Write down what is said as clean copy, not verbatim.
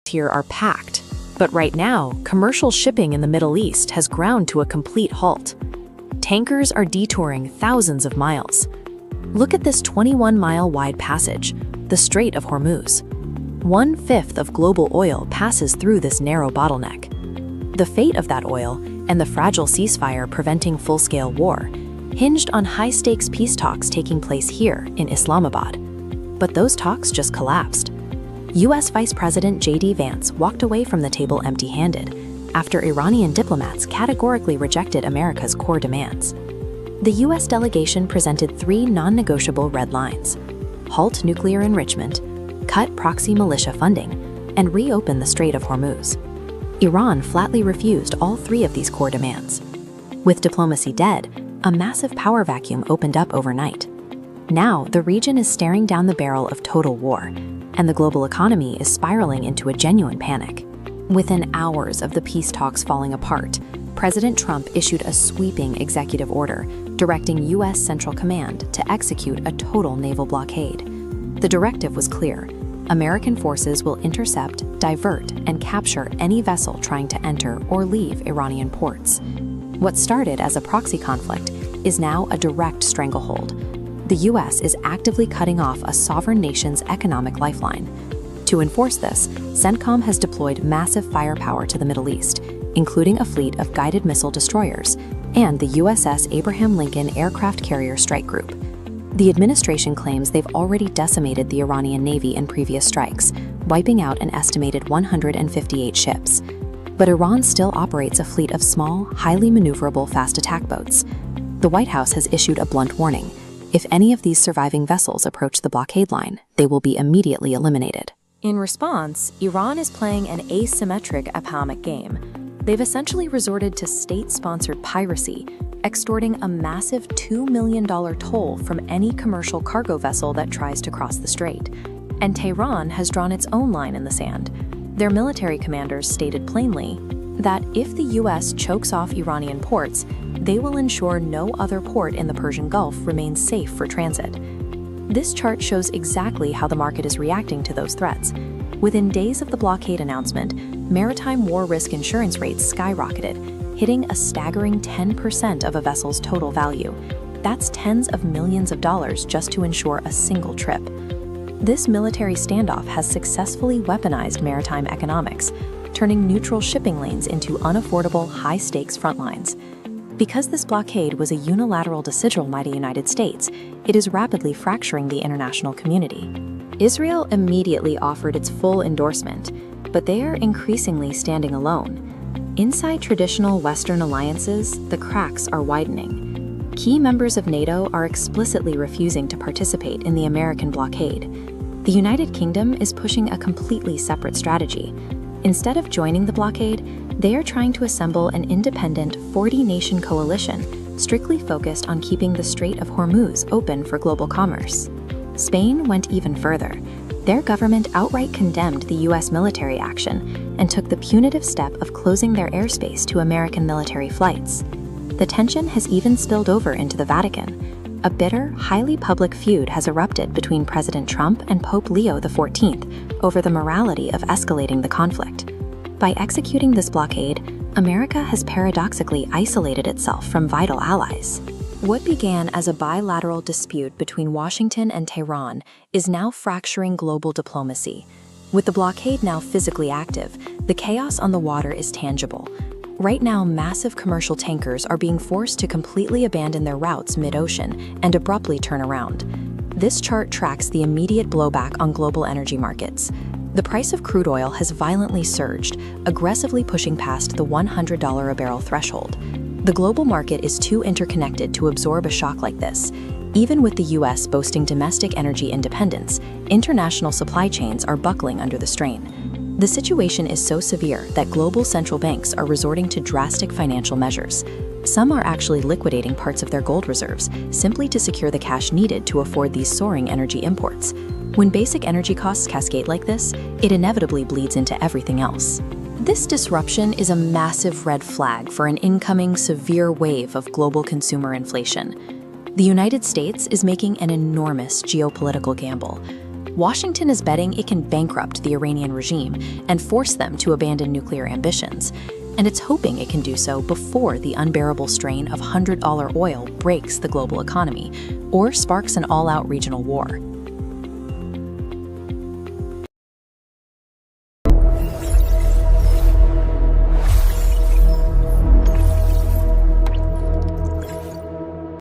here are packed. But right now, commercial shipping in the Middle East has ground to a complete halt. Tankers are detouring thousands of miles. Look at this 21-mile wide passage, the Strait of Hormuz. 1/5 of global oil passes through this narrow bottleneck. The fate of that oil and the fragile ceasefire preventing full-scale war hinged on high-stakes peace talks taking place here in Islamabad. But those talks just collapsed. U.S. Vice President J.D. Vance walked away from the table empty-handed after Iranian diplomats categorically rejected America's core demands. The U.S. delegation presented 3 non-negotiable red lines: halt nuclear enrichment, cut proxy militia funding, and reopen the Strait of Hormuz. Iran flatly refused all 3 of these core demands. With diplomacy dead, a massive power vacuum opened up overnight. Now, the region is staring down the barrel of total war, and the global economy is spiraling into a genuine panic. Within hours of the peace talks falling apart, President Trump issued a sweeping executive order directing U.S. Central Command to execute a total naval blockade. The directive was clear: American forces will intercept, divert, and capture any vessel trying to enter or leave Iranian ports. What started as a proxy conflict is now a direct stranglehold. The U.S. is actively cutting off a sovereign nation's economic lifeline. To enforce this, CENTCOM has deployed massive firepower to the Middle East, including a fleet of guided missile destroyers and the USS Abraham Lincoln Aircraft Carrier Strike Group. The administration claims they've already decimated the Iranian Navy in previous strikes, wiping out an estimated 158 ships. But Iran still operates a fleet of small, highly maneuverable fast attack boats. The White House has issued a blunt warning: if any of these surviving vessels approach the blockade line, they will be immediately eliminated. In response, Iran is playing an asymmetric atomic game. They've essentially resorted to state-sponsored piracy, extorting a massive $2 million toll from any commercial cargo vessel that tries to cross the strait. And Tehran has drawn its own line in the sand. Their military commanders stated plainly that if the U.S. chokes off Iranian ports, they will ensure no other port in the Persian Gulf remains safe for transit. This chart shows exactly how the market is reacting to those threats. Within days of the blockade announcement, maritime war risk insurance rates skyrocketed, hitting a staggering 10% of a vessel's total value. That's tens of millions of dollars just to insure a single trip. This military standoff has successfully weaponized maritime economics, turning neutral shipping lanes into unaffordable, high-stakes front lines. Because this blockade was a unilateral decision by the United States, it is rapidly fracturing the international community. Israel immediately offered its full endorsement, but they are increasingly standing alone. Inside traditional Western alliances, the cracks are widening. Key members of NATO are explicitly refusing to participate in the American blockade. The United Kingdom is pushing a completely separate strategy. Instead of joining the blockade, they are trying to assemble an independent 40-nation coalition strictly focused on keeping the Strait of Hormuz open for global commerce. Spain went even further. Their government outright condemned the U.S. military action and took the punitive step of closing their airspace to American military flights. The tension has even spilled over into the Vatican. A bitter, highly public feud has erupted between President Trump and Pope Leo XIV over the morality of escalating the conflict. By executing this blockade, America has paradoxically isolated itself from vital allies. What began as a bilateral dispute between Washington and Tehran is now fracturing global diplomacy. With the blockade now physically active, the chaos on the water is tangible. Right now, massive commercial tankers are being forced to completely abandon their routes mid-ocean and abruptly turn around. This chart tracks the immediate blowback on global energy markets. The price of crude oil has violently surged, aggressively pushing past the $100 a barrel threshold. The global market is too interconnected to absorb a shock like this. Even with the U.S. boasting domestic energy independence, international supply chains are buckling under the strain. The situation is so severe that global central banks are resorting to drastic financial measures. Some are actually liquidating parts of their gold reserves simply to secure the cash needed to afford these soaring energy imports. When basic energy costs cascade like this, it inevitably bleeds into everything else. This disruption is a massive red flag for an incoming severe wave of global consumer inflation. The United States is making an enormous geopolitical gamble. Washington is betting it can bankrupt the Iranian regime and force them to abandon nuclear ambitions. And it's hoping it can do so before the unbearable strain of $100 oil breaks the global economy or sparks an all-out regional war.